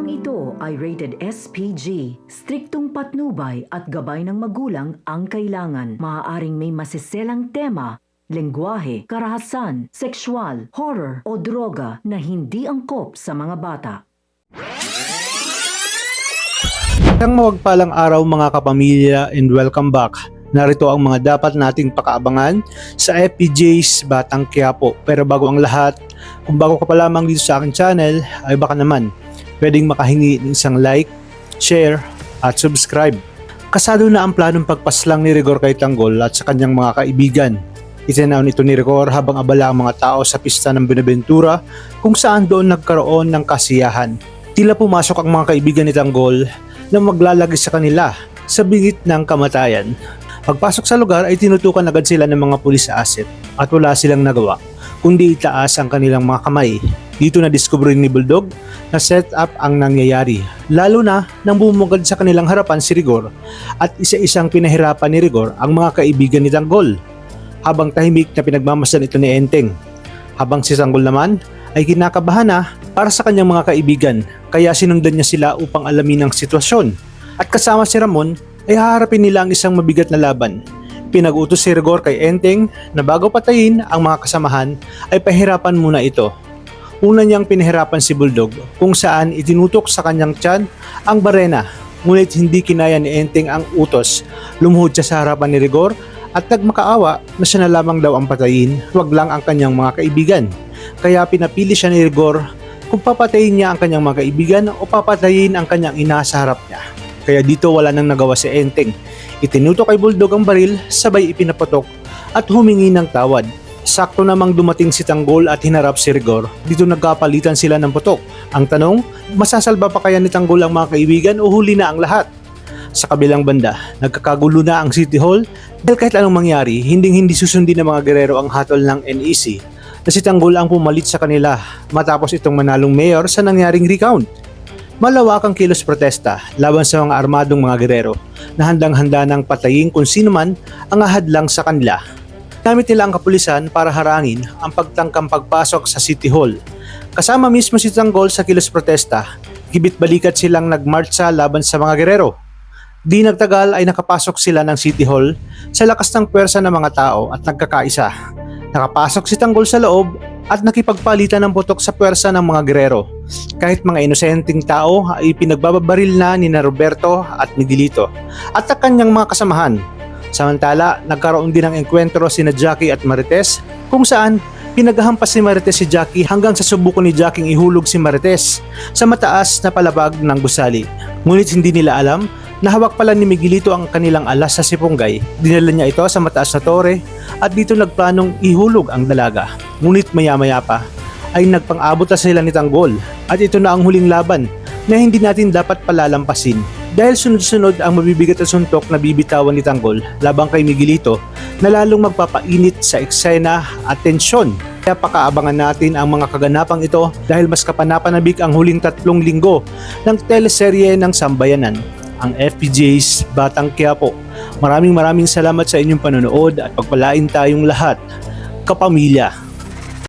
Programang ito ay rated SPG. Striktong patnubay at gabay ng magulang ang kailangan. Maaaring may masiselang tema, lengguwahe, karahasan, sexual, horror o droga na hindi angkop sa mga bata. Isang mawagpalang araw mga kapamilya and welcome back. Narito ang mga dapat nating pakaabangan sa FPJ's Batang Quiapo. Pero bago ang lahat, kung bago ka pa lamang dito sa aking channel, ay baka naman pwedeng makahingi ng isang like, share at subscribe. Kasado na ang planong pagpaslang ni Rigor kay Tanggol at sa kanyang mga kaibigan. Itinaon ito ni Rigor habang abala ang mga tao sa pista ng Buenaventura kung saan doon nagkaroon ng kasiyahan. Tila pumasok ang mga kaibigan ni Tanggol na maglalagay sa kanila sa bingit ng kamatayan. Pagpasok sa lugar ay tinutukan agad sila ng mga pulis asset at wala silang nagawa kundi itaas ang kanilang mga kamay. Dito na diskubre ni Bulldog na set up ang nangyayari, lalo na nang bumugad sa kanilang harapan si Rigor at isa-isang pinahirapan ni Rigor ang mga kaibigan ni Tanggol habang tahimik na pinagmamasdan ito ni Enteng. Habang si Tanggol naman ay kinakabahan na para sa kanyang mga kaibigan, kaya sinundan niya sila upang alamin ang sitwasyon. At kasama si Ramon ay haharapin nila ang isang mabigat na laban. Pinag-utos si Rigor kay Enteng na bago patayin ang mga kasamahan ay pahirapan muna ito. Una niyang pinahirapan si Bulldog kung saan itinutok sa kanyang tiyan ang barena, ngunit hindi kinaya ni Enteng ang utos. Lumuhod siya sa harapan ni Rigor at nagmakaawa na siya na lamang daw ang patayin, huwag lang ang kanyang mga kaibigan. Kaya pinapili siya ni Rigor kung papatayin niya ang kanyang mga kaibigan o papatayin ang kanyang ina sa harap niya. Kaya dito wala nang nagawa si Enteng. Itinutok kay Bulldog ang baril, sabay ipinapatok at humingi ng tawad. Sakto namang dumating si Tanggol at hinarap si Rigor. Dito nagkapalitan sila ng putok. Ang tanong, masasalba pa kaya ni Tanggol ang mga kaibigan o huli na ang lahat? Sa kabilang banda, nagkakagulo na ang City Hall dahil kahit anong mangyari, hindi susundin ng mga gerero ang hatol ng NEC na si Tanggol ang pumalit sa kanila matapos itong manalong mayor sa nangyaring recount. Malawak ang kilos protesta laban sa mga armadong mga gerero na handang-handa ng patayin kung sino man ang ahadlang sa kanila. Gamit nila ang kapulisan para harangin ang pagtangkang pagpasok sa City Hall. Kasama mismo si Tanggol sa kilos protesta, gibit-balikat silang nagmarcha laban sa mga gerero. Di nagtagal ay nakapasok sila ng City Hall sa lakas ng pwersa ng mga tao at nagkakaisa. Nakapasok si Tanggol sa loob at nakipagpalitan ng putok sa pwersa ng mga gerero. Kahit mga inosenteng tao ay pinagbabaril na ni Roberto at Miguelito at ang kanyang mga kasamahan. Samantala, nagkaroon din ng engkwentro sina Jackie at Marites kung saan pinaghahampas ni Marites si Jackie hanggang sa subukan ni Jackie ihulog si Marites sa mataas na palabag ng gusali. Ngunit hindi nila alam na hawak pala ni Miguelito ang kanilang alas sa sipunggay. Dinala niya ito sa mataas na tore at dito nagplanong ihulog ang dalaga. Ngunit maya-maya pa ay nagpang-abot na sila ni Tanggol at ito na ang huling laban na hindi natin dapat palalampasin dahil sunod-sunod ang mabibigat na suntok na bibitawan ni Tanggol labang kay Miguelito na lalong magpapainit sa eksena at tensyon. Kaya pakaabangan natin ang mga kaganapang ito dahil mas kapanapanabik ang huling 3 linggo ng teleserye ng Sambayanan, ang FPJ's Batang Quiapo. Maraming salamat sa inyong panonood at pagpalain tayong lahat, kapamilya.